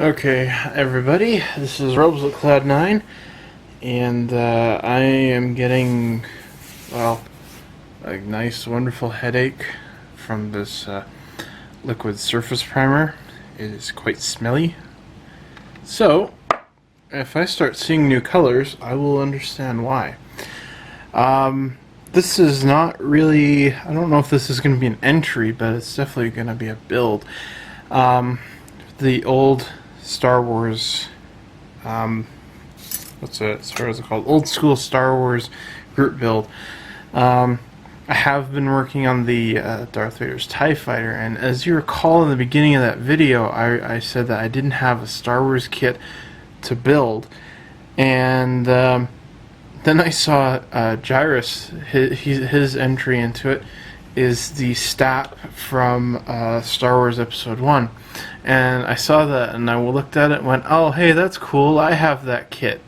Okay, everybody, this is Robes at Cloud 9, and I am getting, well, a nice, wonderful headache from this liquid surface primer. It is quite smelly. So, if I start seeing new colors, I will understand why. This is not really, I don't know if this is going to be an entry, but it's definitely going to be a build. The old Star Wars, what's it called? Old school Star Wars group build. I have been working on the Darth Vader's TIE Fighter, and as you recall in the beginning of that video, I said that I didn't have a Star Wars kit to build, and then I saw Gyrus, his entry into it is the STAP from Star Wars Episode 1. And I saw that and I looked at it and went, oh, hey, that's cool, I have that kit.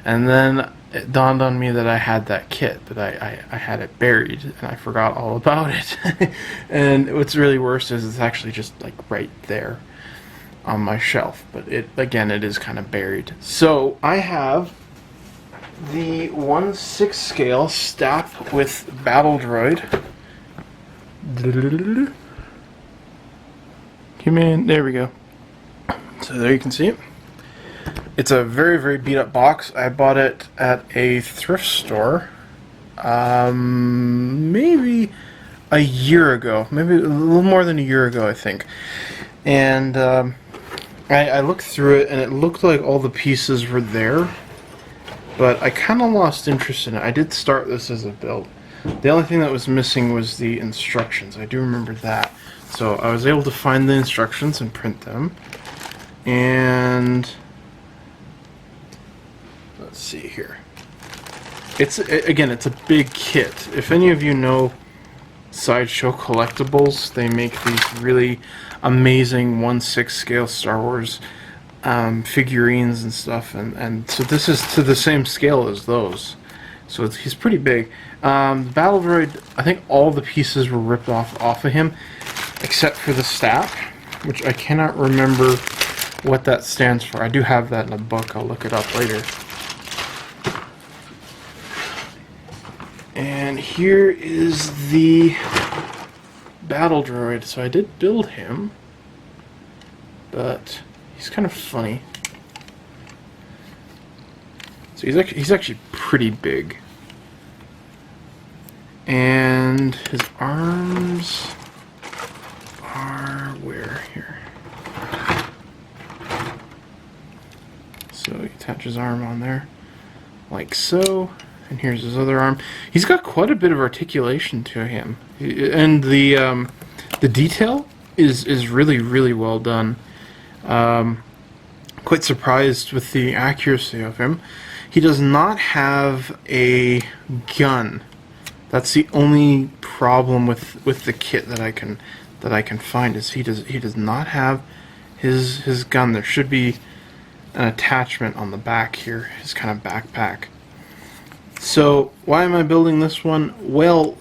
And then it dawned on me that I had that kit, but I had it buried and I forgot all about it. And what's really worse is it's actually just like right there on my shelf. But it is kind of buried. So I have the 1/6 scale STAP with Battle Droid. Come in, there we go. So there you can see it. It's a very, very beat up box. I bought it at a thrift store maybe a year ago, maybe a little more than a year ago, I think. And I looked through it and it looked like all the pieces were there, but I kind of lost interest in it. I did start this as a build. The only thing that was missing was the instructions. I do remember that. So I was able to find the instructions and print them. And let's see here. It's a big kit. If any of you know Sideshow Collectibles, they make these really amazing 1/6 scale Star Wars figurines and stuff, and so this is to the same scale as those. So he's pretty big. The Battle Droid, I think all the pieces were ripped off of him, except for the STAP, which I cannot remember what that stands for. I do have that in a book. I'll look it up later. And here is the Battle Droid. So I did build him, but he's kind of funny. So he's actually pretty big. And his arms are where here? So you attach his arm on there, like so. And here's his other arm. He's got quite a bit of articulation to him, and the detail is really, really well done. Quite surprised with the accuracy of him. He does not have a gun. That's the only problem with the kit that I can find, is he does not have his gun. There should be an attachment on the back here, his kind of backpack. So why am I building this one? Well,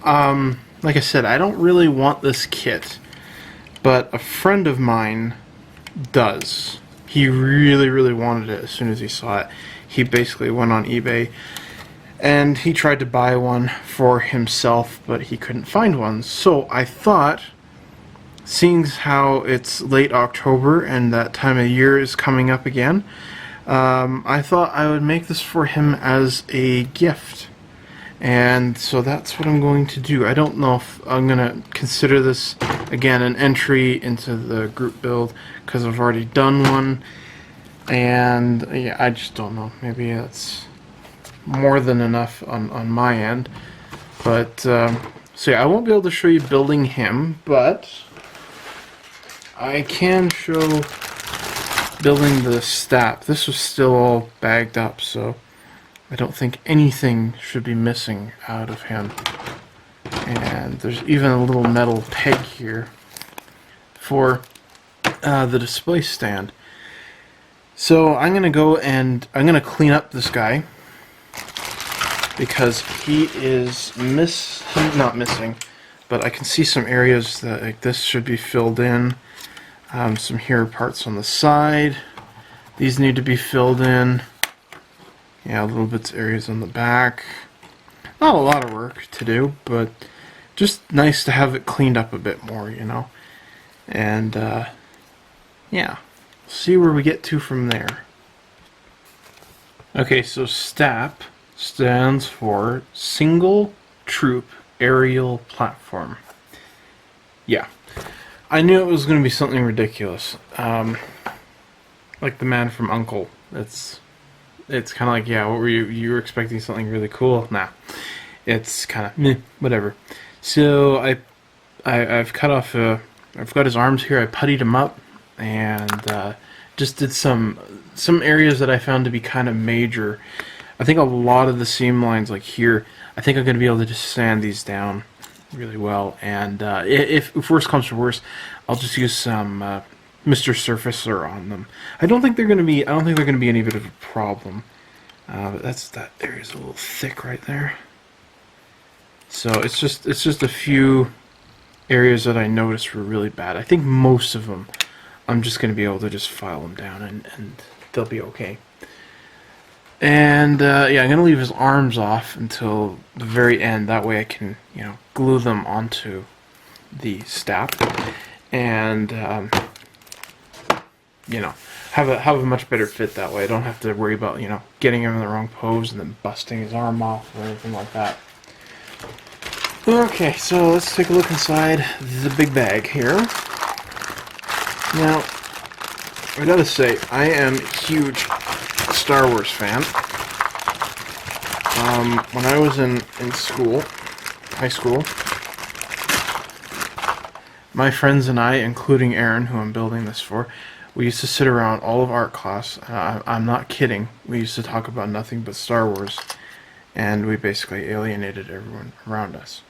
like I said, I don't really want this kit, but a friend of mine does. He really, really wanted it as soon as he saw it. He basically went on eBay and he tried to buy one for himself, but he couldn't find one. So I thought, seeing how it's late October and that time of year is coming up again, I thought I would make this for him as a gift. And so that's what I'm going to do. I don't know if I'm going to consider this, again, an entry into the group build, because I've already done one. And yeah, I just don't know. Maybe that's more than enough on my end. But, so yeah, I won't be able to show you building him, but I can show building the STAP. This was still all bagged up, so I don't think anything should be missing out of him. And there's even a little metal peg here for the display stand. So I'm going to go and I'm going to clean up this guy, because he is not missing, but I can see some areas that like this should be filled in. Some here parts on the side. These need to be filled in. Yeah, little bits areas on the back. Not a lot of work to do, but just nice to have it cleaned up a bit more, you know. And yeah, see where we get to from there. Okay, so STAP stands for Single Troop Aerial Platform. Yeah, I knew it was going to be something ridiculous. Like the man from U.N.C.L.E. It's kind of like, yeah, what were you were expecting something really cool? Nah, it's kind of meh, whatever. So I've cut off. I've got his arms here. I puttied him up and just did some areas that I found to be kind of major. I think a lot of the seam lines, like here, I think I'm going to be able to just sand these down really well. And if worse comes to worse, I'll just use some Mr. Surfacer on them. I don't think they're going to be any bit of a problem. But that area's a little thick right there. So it's just a few areas that I noticed were really bad. I think most of them, I'm just going to be able to just file them down and they'll be okay. And yeah, I'm going to leave his arms off until the very end. That way I can, you know, glue them onto the STAP and you know, have a much better fit that way. I don't have to worry about, you know, getting him in the wrong pose and then busting his arm off or anything like that. Okay, so let's take a look inside the big bag here. Now, I gotta say, I am a huge Star Wars fan. When I was in school, high school, my friends and I, including Aaron, who I'm building this for, we used to sit around all of art class. I'm not kidding. We used to talk about nothing but Star Wars, and we basically alienated everyone around us.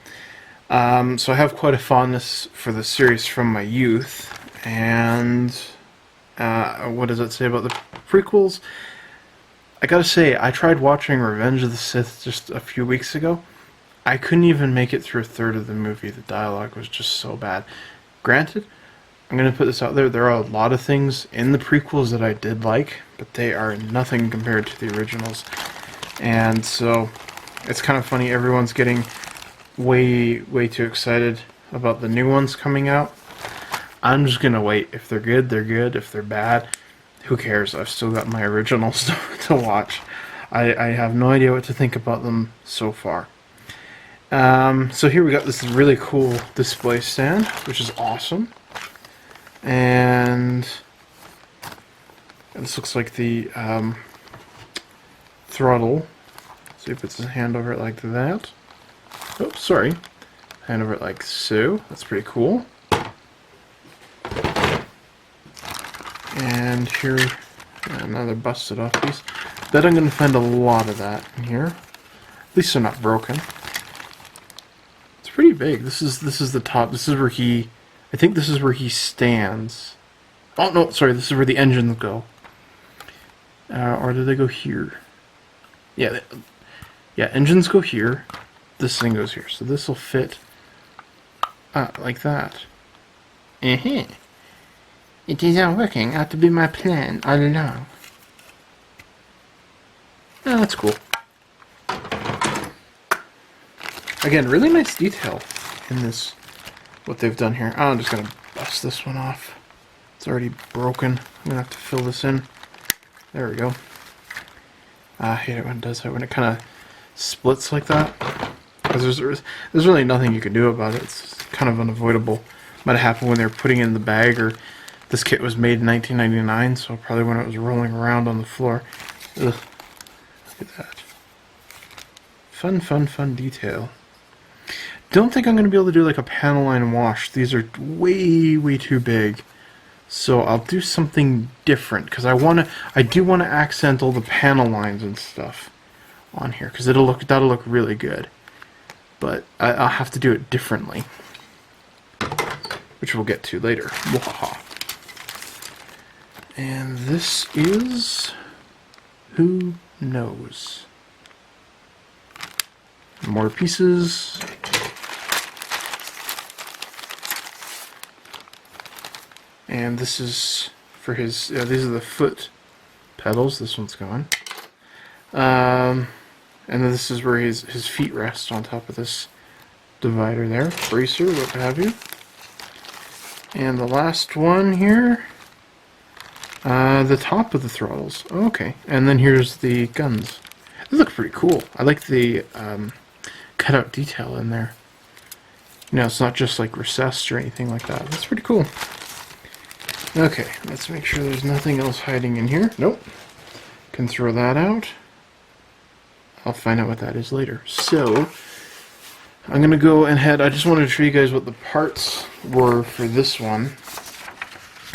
So I have quite a fondness for the series from my youth, and what does it say about the prequels? I gotta say, I tried watching Revenge of the Sith just a few weeks ago. I couldn't even make it through a third of the movie. The dialogue was just so bad. Granted, I'm going to put this out there, there are a lot of things in the prequels that I did like, but they are nothing compared to the originals. And so, it's kind of funny, everyone's getting way too excited about the new ones coming out. I'm just going to wait. If they're good, they're good. If they're bad, who cares? I've still got my originals to watch. I have no idea what to think about them so far. So here we got this really cool display stand, which is awesome. And this looks like the throttle. So he puts his hand over it like that. Oh, sorry. Hand over it like so. That's pretty cool. And here, another busted off piece. Bet I'm going to find a lot of that in here. At least they're not broken. It's pretty big. This is the top. This is where he, I think this is where he stands. Oh no, sorry. This is where the engines go. Or do they go here? Yeah, engines go here. This thing goes here. So this will fit like that. It is all working out to be my plan all along. Oh, that's cool. Again, really nice detail in this, what they've done here. I'm just going to bust this one off. It's already broken. I'm going to have to fill this in. There we go. I hate it when it does that, when it kind of splits like that. Because there's really nothing you can do about it. It's kind of unavoidable. Might have happened when they were putting it in the bag, or this kit was made in 1999, so probably when it was rolling around on the floor. Ugh. Look at that. Fun detail. Don't think I'm going to be able to do like a panel line wash. These are way too big. So I'll do something different, because I do want to accent all the panel lines and stuff on here, because that'll look really good. But I'll have to do it differently, which we'll get to later. Wahaha. And this is Who Knows. More pieces. And this is for his, these are the foot pedals. This one's gone. And then this is where his feet rest on top of this divider there. Bracer, what have you. And the last one here, the top of the throttles. Oh, okay. And then here's the guns. These look pretty cool. I like the cutout detail in there. You know, it's not just like recessed or anything like that. That's pretty cool. Okay, let's make sure there's nothing else hiding in here. Nope. Can throw that out. I'll find out what that is later. So, I'm going to go ahead. I just wanted to show you guys what the parts were for this one.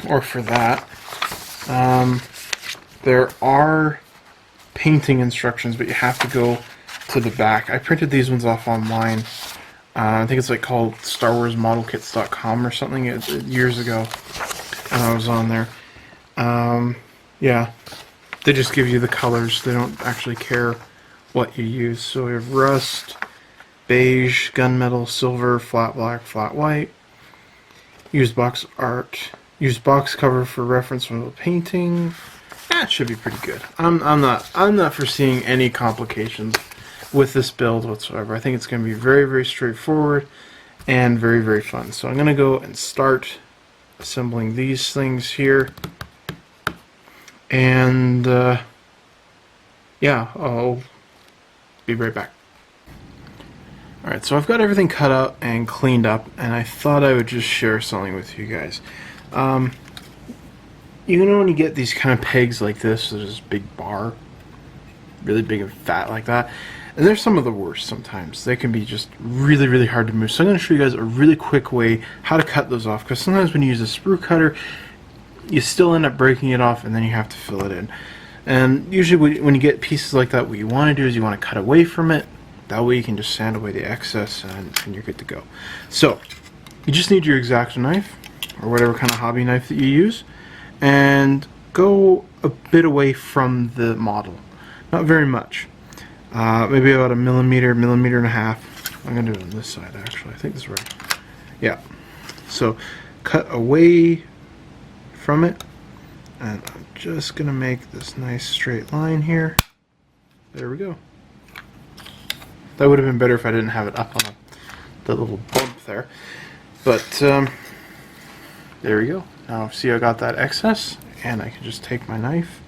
Or for that. There are painting instructions, but you have to go to the back. I printed these ones off online. I think it's like called StarWarsModelKits.com or something years ago when I was on there. Yeah, they just give you the colors. They don't actually care what you use. So we have rust, beige, gunmetal, silver, flat black, flat white. Used box art. Used box cover for reference from the painting. That should be pretty good. I'm not foreseeing any complications with this build whatsoever. I think it's going to be very, very straightforward and very, very fun. So I'm going to go and start assembling these things here. And yeah, I'll be right back. Alright, so I've got everything cut out and cleaned up, and I thought I would just share something with you guys. You know when you get these kind of pegs like this, there's this big bar, really big and fat like that, and they're some of the worst sometimes. They can be just really, really hard to move. So I'm going to show you guys a really quick way how to cut those off, because sometimes when you use a sprue cutter, you still end up breaking it off and then you have to fill it in. And usually when you get pieces like that, what you want to do is you want to cut away from it. That way you can just sand away the excess and you're good to go. So you just need your X-Acto knife or whatever kind of hobby knife that you use, and go a bit away from the model. Not very much. Maybe about a millimeter, millimeter and a half. I'm going to do it on this side actually. I think this is right. Yeah. So cut away from it, and I'm just going to make this nice straight line here. There we go. That would have been better if I didn't have it up on the little bump there. But there we go. Now see, I got that excess, and I can just take my knife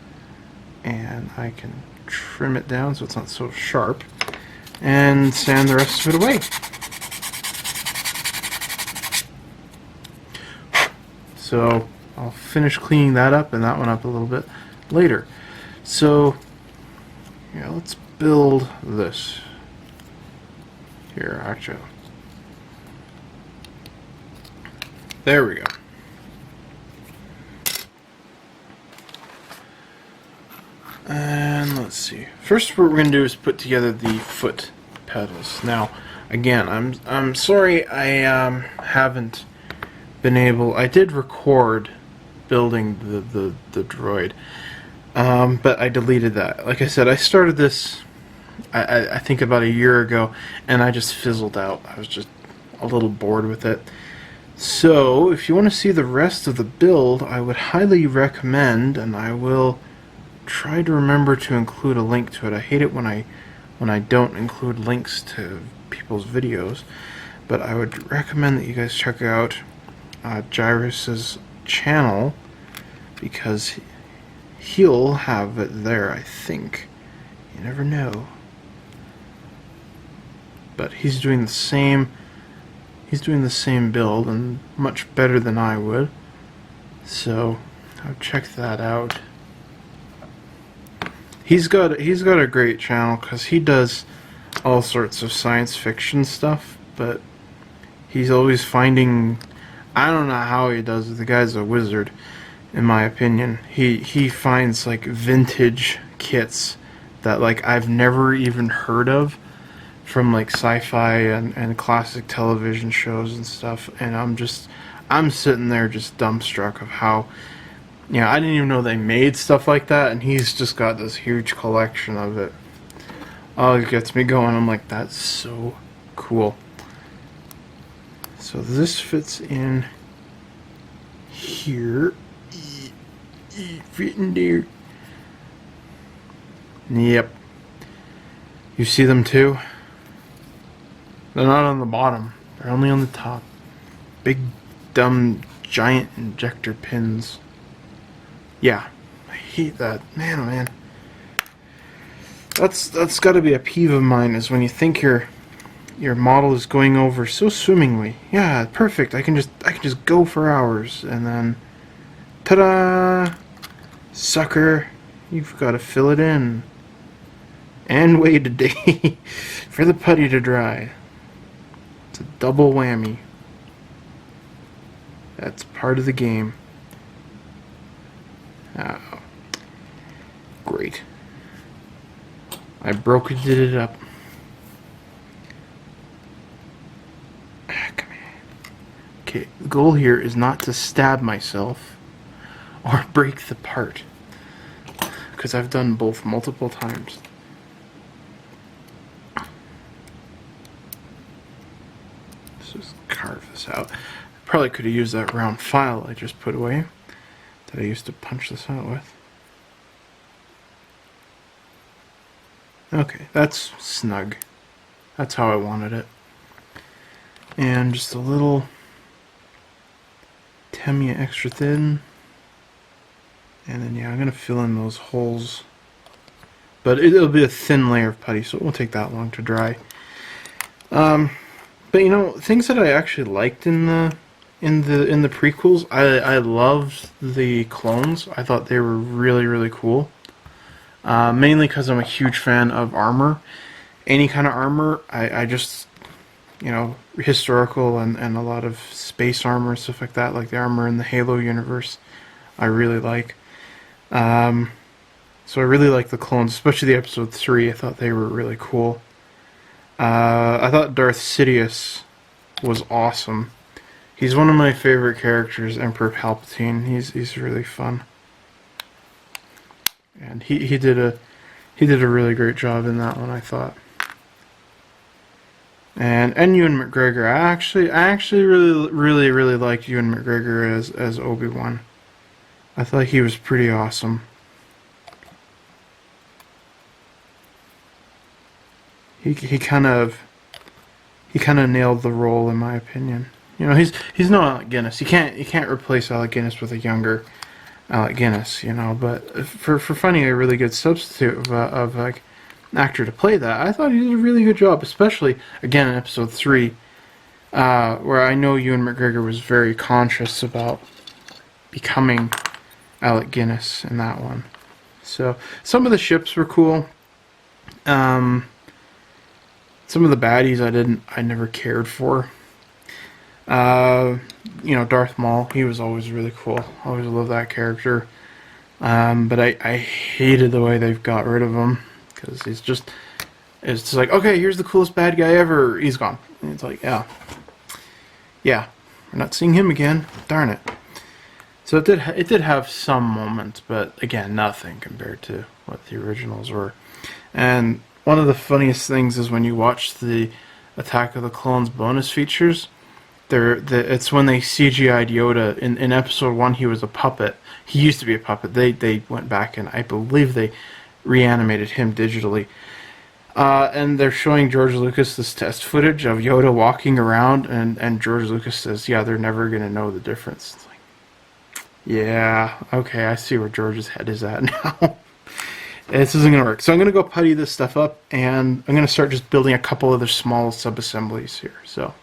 and I can trim it down so it's not so sharp and sand the rest of it away. So I'll finish cleaning that up and that one up a little bit later. So yeah, let's build this here. Actually, there we go. And let's see. First, what we're going to do is put together the foot pedals. Now, again, I'm sorry I haven't been able. I did record building the droid, but I deleted that. Like I said, I started this I think about a year ago, and I just fizzled out. I was just a little bored with it. So, if you want to see the rest of the build, I would highly recommend, and I will try to remember to include a link to it. I hate it when I don't include links to people's videos, but I would recommend that you guys check out Gyrus's channel, because he'll have it there, I think. You never know. But he's doing the same build, and much better than I would. So I'll check that out. He's got a great channel because he does all sorts of science fiction stuff, but he's always finding, I don't know how he does it. The guy's a wizard, in my opinion. He finds like vintage kits that like I've never even heard of, from like sci-fi and classic television shows and stuff, and I'm sitting there just dumbstruck of how, I didn't even know they made stuff like that, and he's just got this huge collection of it. Oh, it gets me going. I'm like, that's so cool. So this fits in here. Fit in there. Yep. You see them too? They're not on the bottom. They're only on the top. Big, dumb, giant injector pins. Yeah. I hate that. Man, oh man. That's got to be a peeve of mine, is when you think your model is going over so swimmingly. Yeah, perfect. I can just go for hours, and then ta-da! Sucker, you've got to fill it in and wait a day for the putty to dry. It's a double whammy. That's part of the game. Oh, great. I brokered it up. Come here. Okay, the goal here is not to stab myself or break the part, because I've done both multiple times. Let's just carve this out. Probably could have used that round file I just put away that I used to punch this out with. Okay, that's snug. That's how I wanted it. And just a little Tamiya extra thin. And then yeah, I'm going to fill in those holes. But it'll be a thin layer of putty, so it won't take that long to dry. But you know, things that I actually liked in the prequels, I loved the clones. I thought they were really, really cool. Mainly because I'm a huge fan of armor. Any kind of armor, I just, you know, historical and a lot of space armor, stuff like that, like the armor in the Halo universe, I really like. So I really like the clones, especially the episode 3. I thought they were really cool. I thought Darth Sidious was awesome. He's one of my favorite characters, Emperor Palpatine. He's really fun. And he did a really great job in that one, I thought. And Ewan McGregor, I actually really liked Ewan McGregor as Obi-Wan. I thought he was pretty awesome. He kind of nailed the role, in my opinion. You know, he's no Alec Guinness. You can't replace Alec Guinness with a younger Alec Guinness, you know. But for finding a really good substitute of like an actor to play that, I thought he did a really good job. Especially again in episode 3, where I know Ewan McGregor was very conscious about becoming Alec Guinness in that one. So some of the ships were cool. Some of the baddies I never cared for. You know, Darth Maul, he was always really cool. Always loved that character. But I hated the way they've got rid of him, because it's just like, okay, here's the coolest bad guy ever. He's gone. And it's like, yeah, we're not seeing him again. Darn it. So it did have some moments, but again, nothing compared to what the originals were. And one of the funniest things is when you watch the Attack of the Clones bonus features. It's when they CGI'd Yoda. In episode 1, he was a puppet. He used to be a puppet. They went back and I believe they reanimated him digitally. And they're showing George Lucas this test footage of Yoda walking around, and George Lucas says, yeah, they're never going to know the difference. It's like, yeah, okay, I see where George's head is at now. This isn't going to work. So I'm going to go putty this stuff up, and I'm going to start just building a couple other small sub-assemblies here. So